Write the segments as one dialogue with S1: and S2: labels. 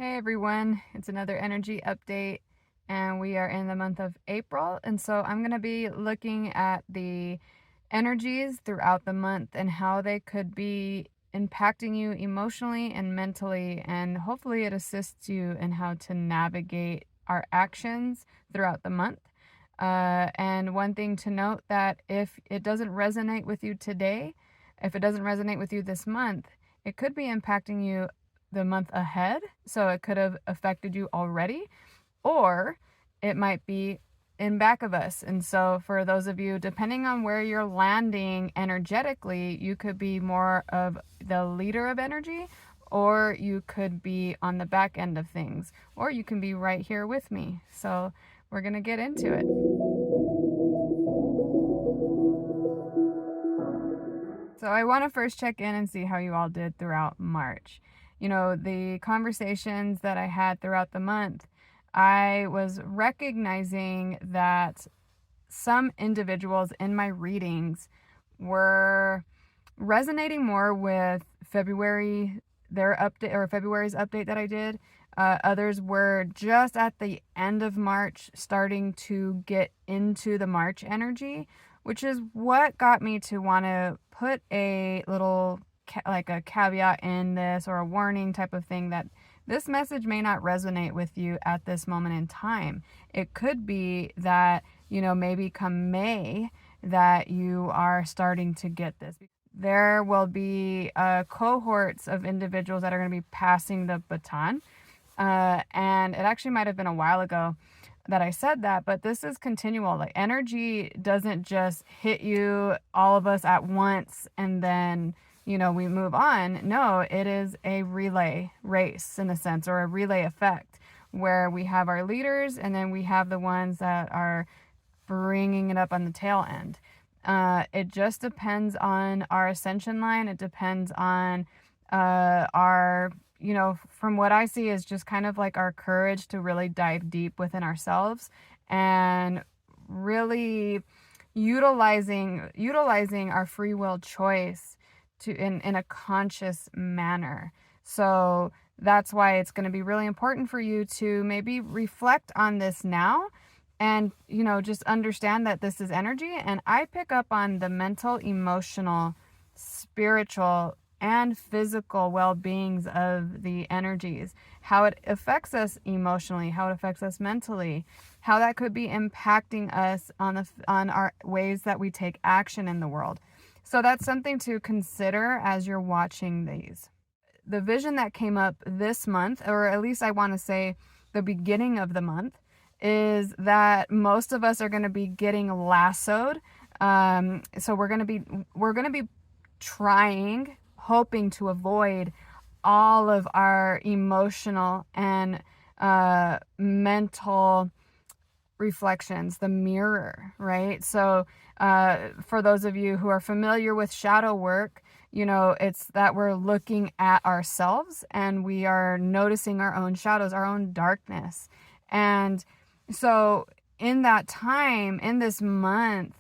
S1: Hey everyone, it's another energy update, and we are in the month of April. And so I'm going to be looking at the energies throughout the month and how they could be impacting you emotionally and mentally. And hopefully, it assists you in how to navigate our actions throughout the month. And one thing to note, that if it doesn't resonate with you today, if it doesn't resonate with you this month, it could be impacting you the month ahead. So it could have affected you already, or it might be in back of us. And so for those of you, depending on where you're landing energetically, you could be more of the leader of energy, or you could be on the back end of things, or you can be right here with me. So we're going to get into it. So I want to first check in and see how you all did throughout March. The conversations that I had throughout the month, I was recognizing that some individuals in my readings were resonating more with their update, or February's update that I did. Others were just at the end of March starting to get into the March energy, which is what got me to want to put a little like a caveat in this, or a warning type of thing, that this message may not resonate with you at this moment in time. It could be that, maybe come May, that you are starting to get this. There will be cohorts of individuals that are going to be passing the baton. And it actually might have been a while ago that I said that, but this is continual. Like, energy doesn't just hit you, all of us at once, and then, we move on. No, it is a relay race in a sense, or a relay effect, where we have our leaders and then we have the ones that are bringing it up on the tail end. It just depends on our ascension line. It depends on our, from what I see, is just kind of like our courage to really dive deep within ourselves and really utilizing our free will choice to in a conscious manner. So that's why it's going to be really important for you to maybe reflect on this now, and just understand that this is energy. And I pick up on the mental, emotional, spiritual, and physical well-beings of the energies, how it affects us emotionally, how it affects us mentally, how that could be impacting us on our ways that we take action in the world. So that's something to consider as you're watching these. The vision that came up this month, or at least I want to say the beginning of the month, is that most of us are going to be getting lassoed. So we're going to be hoping to avoid all of our emotional and mental reflections, the mirror, right? So for those of you who are familiar with shadow work, it's that we're looking at ourselves and we are noticing our own shadows, our own darkness. And so in that time, in this month,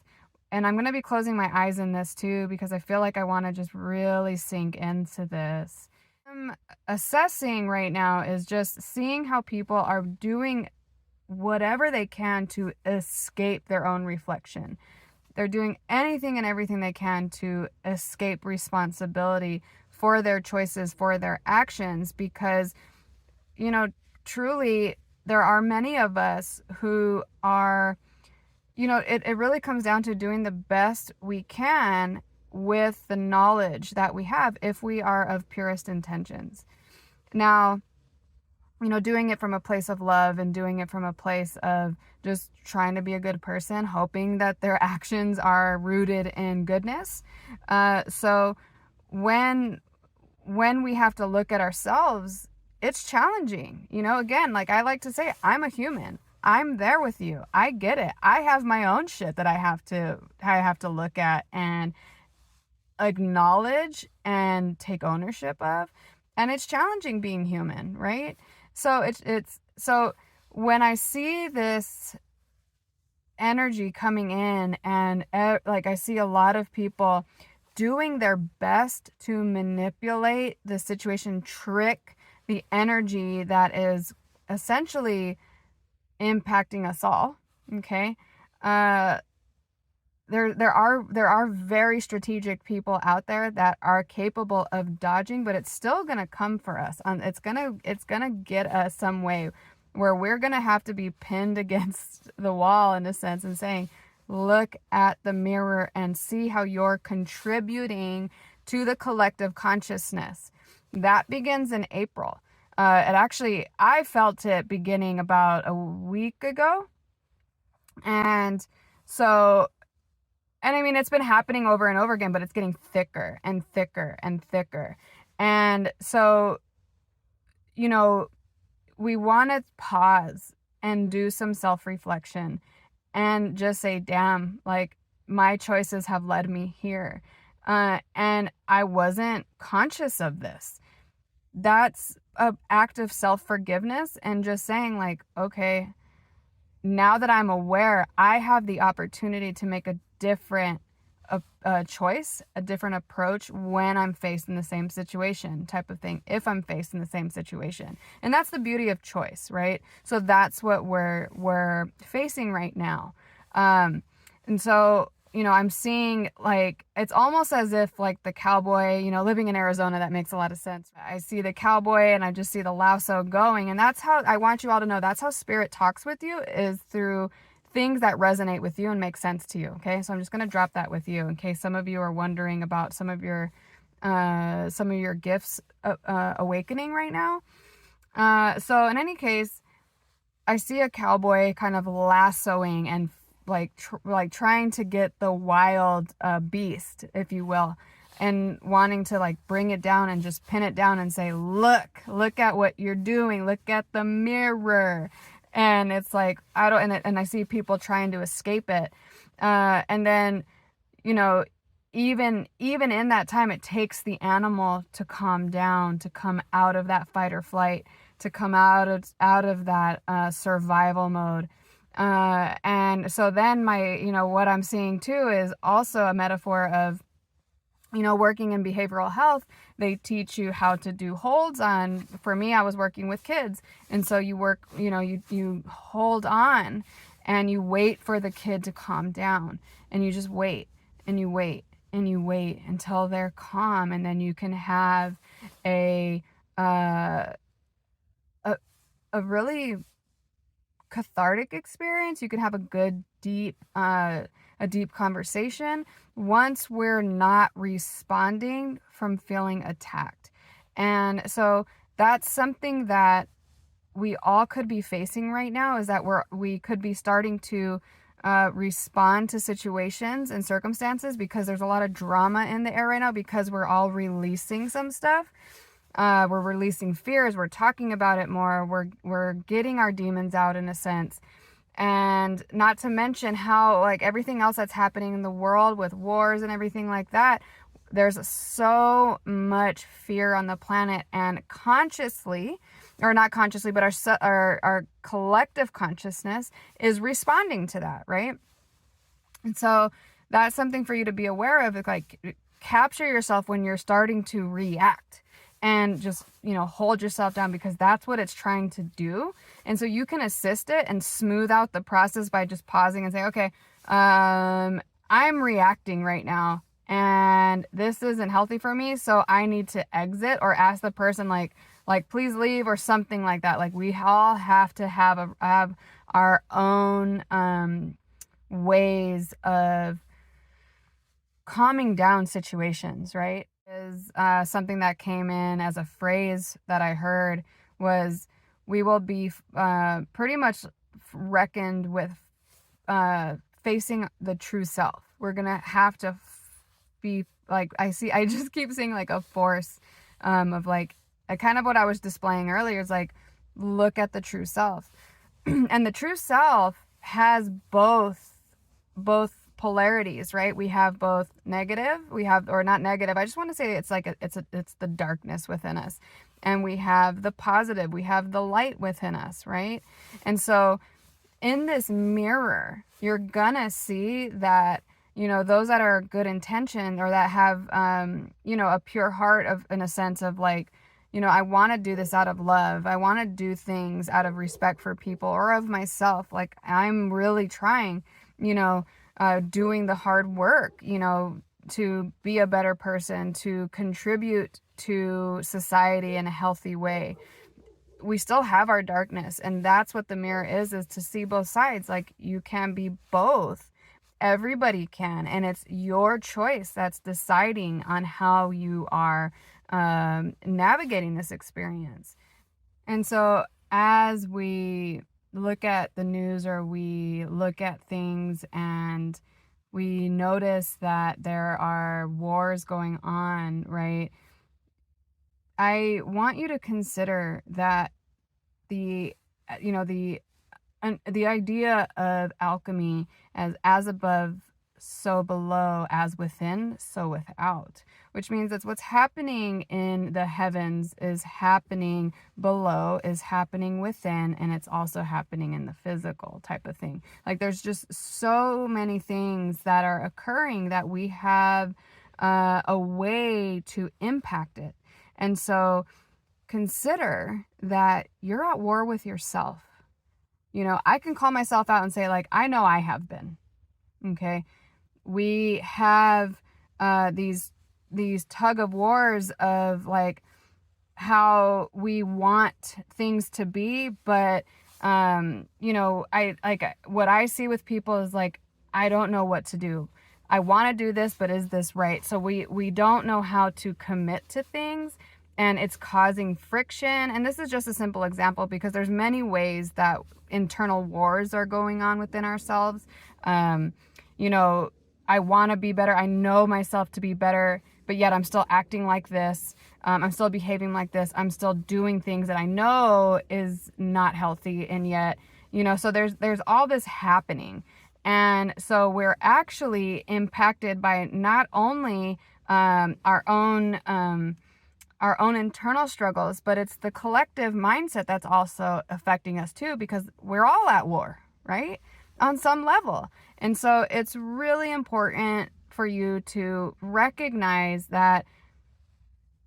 S1: and I'm going to be closing my eyes in this too, because I feel like I want to just really sink into this. I'm assessing right now is just seeing how people are doing whatever they can to escape their own reflection. They're doing anything and everything they can to escape responsibility for their choices, for their actions, because, truly, there are many of us who are, it really comes down to doing the best we can with the knowledge that we have, if we are of purest intentions. Now, doing it from a place of love and doing it from a place of just trying to be a good person, hoping that their actions are rooted in goodness. So when we have to look at ourselves, it's challenging. Again, like I like to say, I'm a human. I'm there with you. I get it. I have my own shit that I have to look at and acknowledge and take ownership of. And it's challenging being human, right? So so when I see this energy coming in, and like I see a lot of people doing their best to manipulate the situation, trick the energy that is essentially impacting us all. Okay. There are very strategic people out there that are capable of dodging, but it's still gonna come for us. It's gonna get us some way where we're gonna have to be pinned against the wall in a sense and saying, look at the mirror and see how you're contributing to the collective consciousness. That begins in April. I felt it beginning about a week ago. And so, and I mean, it's been happening over and over again, but it's getting thicker and thicker and thicker. And so, you know, we want to pause and do some self-reflection and just say, damn, like my choices have led me here. And I wasn't conscious of this. That's an act of self-forgiveness and just saying like, okay, now that I'm aware, I have the opportunity to make a different choice, a different approach when I'm faced in the same situation type of thing, if I'm faced in the same situation. And that's the beauty of choice, right? So that's what we're facing right now. And so, I'm seeing like, it's almost as if like the cowboy, living in Arizona, that makes a lot of sense. I see the cowboy and I just see the lasso going. And that's how I want you all to know, that's how spirit talks with you, is through things that resonate with you and make sense to you. Okay. So I'm just going to drop that with you in case some of you are wondering about some of your gifts awakening right now. So in any case, I see a cowboy kind of lassoing and like trying to get the wild beast, if you will, and wanting to like bring it down and just pin it down and say, look at what you're doing. Look at the mirror. And it's like, and I see people trying to escape it. And then, even in that time, it takes the animal to calm down, to come out of that fight or flight, to come out of that survival mode. And so then what I'm seeing too is also a metaphor of, working in behavioral health. They teach you how to do holds on. For me, I was working with kids. And so you work, you hold on and you wait for the kid to calm down, and you just wait and you wait and you wait until they're calm. And then you can have a really cathartic experience. You can have a good, deep conversation once we're not responding from feeling attacked. And so that's something that we all could be facing right now, is that we could be starting to respond to situations and circumstances because there's a lot of drama in the air right now, because we're all releasing some stuff. We're releasing fears. We're talking about it more. We're getting our demons out in a sense. And not to mention how like everything else that's happening in the world with wars and everything like that, there's so much fear on the planet, and consciously, or not consciously, but our collective consciousness is responding to that, right? And so that's something for you to be aware of. Like, capture yourself when you're starting to react, and just, hold yourself down, because that's what it's trying to do. And so you can assist it and smooth out the process by just pausing and saying, okay, I'm reacting right now and this isn't healthy for me. So I need to exit, or ask the person like, please leave, or something like that. Like, we all have to have our own, ways of calming down situations, right? Is something that came in as a phrase that I heard was, we will be pretty much reckoned with facing the true self. We're gonna have to be like, I just keep seeing like a force of like, kind of what I was displaying earlier is like, look at the true self. And the true self has both polarities, right? We have both negative, or not negative, I just want to say it's like it's the darkness within us, and we have the positive, we have the light within us, right? And so in this mirror, you're gonna see that, those that are good intention, or that have a pure heart, of in a sense of like, I want to do this out of love. I want to do things out of respect for people or of myself. Like, I'm really trying, doing the hard work, to be a better person, to contribute to society in a healthy way. We still have our darkness, and that's what the mirror is to see both sides. Like, you can be both. Everybody can, and it's your choice that's deciding on how you are navigating this experience. And so as we look at the news, or we look at things and we notice that there are wars going on, right? I want you to consider that the the idea of alchemy as above, so below, as within, so without, which means that what's happening in the heavens is happening below, is happening within, and it's also happening in the physical type of thing. Like, there's just so many things that are occurring that we have a way to impact it. And so consider that you're at war with yourself. I can call myself out and say, like, I know I have been. Okay. We have these tug of wars of, like, how we want things to be, but I like what I see with people is like, I don't know what to do. I want to do this, but is this right? So we don't know how to commit to things, and it's causing friction. And this is just a simple example, because there's many ways that internal wars are going on within ourselves. I want to be better. I know myself to be better, but yet I'm still acting like this. I'm still behaving like this. I'm still doing things that I know is not healthy. And yet, so there's all this happening. And so we're actually impacted by not only our own internal struggles, but it's the collective mindset that's also affecting us too, because we're all at war, right? On some level. And so it's really important for you to recognize that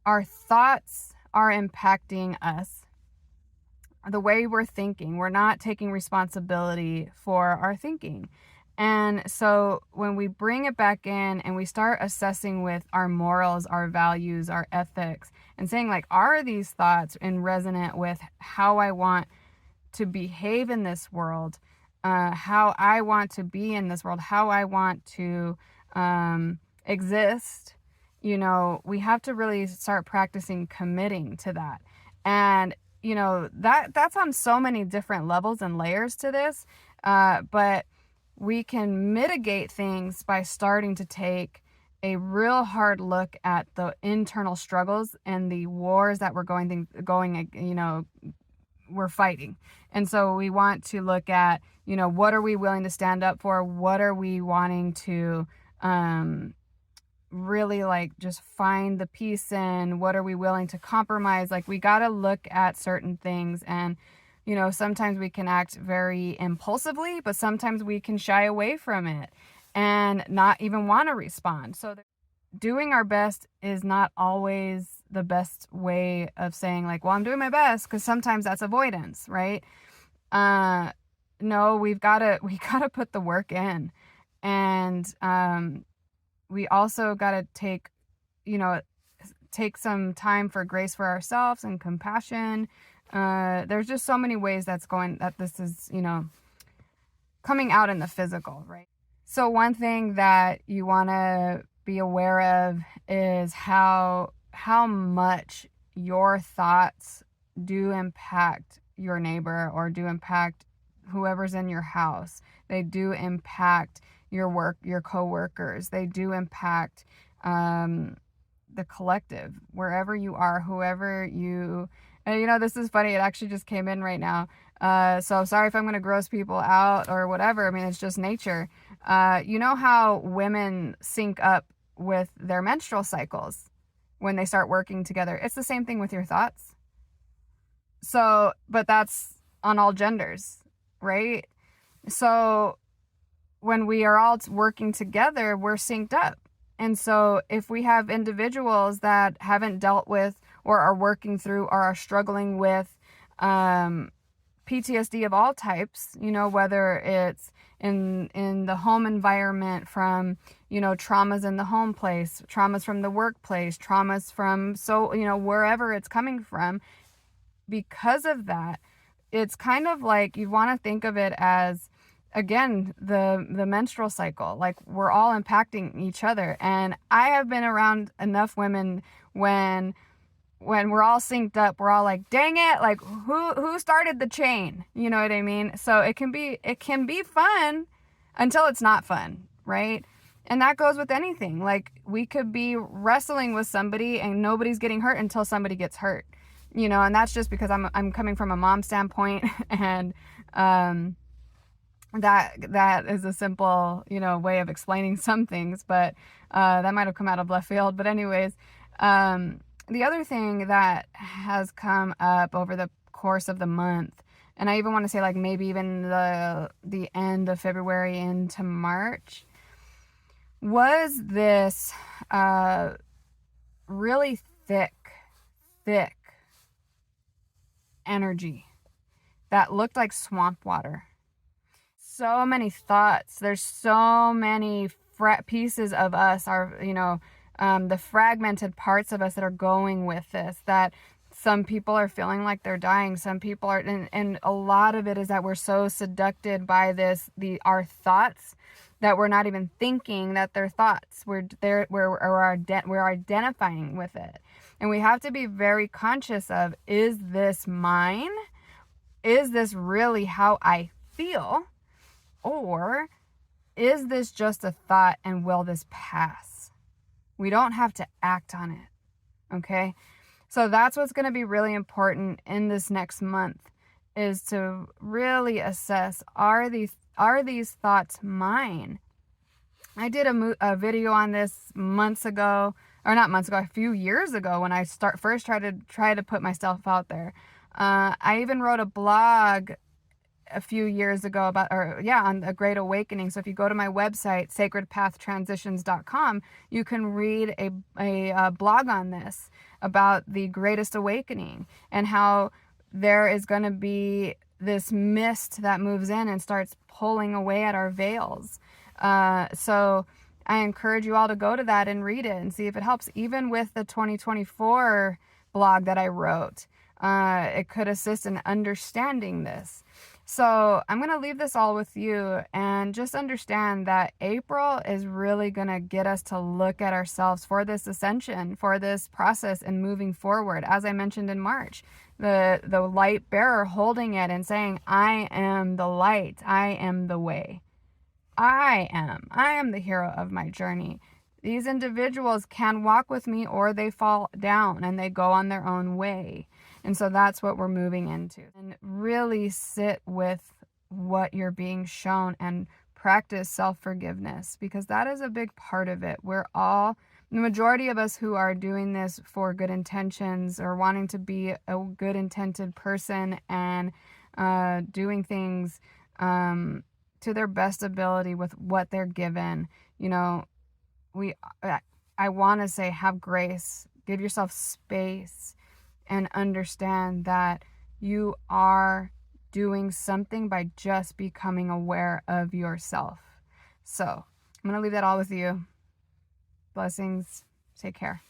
S1: our thoughts are impacting us. The way we're thinking, we're not taking responsibility for our thinking. And so when we bring it back in and we start assessing with our morals, our values, our ethics, and saying, like, are these thoughts in resonant with how I want to behave in this world, how I want to be in this world, how I want to exist, we have to really start practicing committing to that. And, that's on so many different levels and layers to this, but we can mitigate things by starting to take a real hard look at the internal struggles and the wars that we're fighting. And so we want to look at, what are we willing to stand up for? What are we wanting to really, like, just find the peace in? What are we willing to compromise? Like, we got to look at certain things. And sometimes we can act very impulsively, but sometimes we can shy away from it and not even want to respond. So doing our best is not always the best way of saying, like, well, I'm doing my best, because sometimes that's avoidance, right? No, we gotta put the work in. And we also gotta take some time for grace for ourselves and compassion. There's just so many ways that this is, coming out in the physical, right? So one thing that you want to be aware of is how much your thoughts do impact your neighbor, or do impact whoever's in your house. They do impact your work, your coworkers. They do impact the collective, wherever you are, whoever you. And this is funny. It actually just came in right now. So sorry if I'm going to gross people out or whatever. I mean, it's just nature. You know how women sync up with their menstrual cycles when they start working together? It's the same thing with your thoughts. So, but that's on all genders, right? So when we are all working together, we're synced up. And so if we have individuals that haven't dealt with or are working through or are struggling with PTSD of all types, whether it's in the home environment from, traumas in the home place, traumas from the workplace, traumas from, wherever it's coming from. Because of that, it's kind of like you want to think of it as, again, the menstrual cycle. Like, we're all impacting each other. And I have been around enough women when we're all synced up, we're all like, dang it, like who started the chain? You know what I mean? So it can be fun until it's not fun, right? And that goes with anything. Like, we could be wrestling with somebody and nobody's getting hurt until somebody gets hurt. And that's just because I'm coming from a mom standpoint, and that is a simple, way of explaining some things, but that might have come out of left field. But anyways, the other thing that has come up over the course of the month, and I even want to say like maybe even the end of February into March, was this really thick energy that looked like swamp water. So many thoughts. There's so many pieces of us, the fragmented parts of us that are going with this, that some people are feeling like they're dying. Some people are, and a lot of it is that we're so seducted by our thoughts, that we're not even thinking that they're thoughts. We're identifying with it. And we have to be very conscious of, is this mine? Is this really how I feel? Or is this just a thought, and will this pass? We don't have to act on it. Okay? So that's what's going to be really important in this next month, is to really assess, are these thoughts mine? I did a video on this a few years ago, when I first tried to put myself out there. I even wrote a blog a few years ago on a Great Awakening. So if you go to my website, sacredpathtransitions.com, you can read a blog on this, about the Greatest Awakening, and how there is going to be this mist that moves in and starts pulling away at our veils. So I encourage you all to go to that and read it and see if it helps. Even with the 2024 blog that I wrote, it could assist in understanding this. So I'm going to leave this all with you, and just understand that April is really going to get us to look at ourselves for this ascension, for this process and moving forward. As I mentioned in March, the light bearer holding it and saying, I am the light. I am the way. I am the hero of my journey. These individuals can walk with me, or they fall down and they go on their own way. And so that's what we're moving into. And really sit with what you're being shown and practice self-forgiveness, because that is a big part of it. The majority of us who are doing this for good intentions, or wanting to be a good intended person and doing things to their best ability with what they're given, I want to say, have grace, give yourself space, and understand that you are doing something by just becoming aware of yourself. So I'm going to leave that all with you. Blessings. Take care.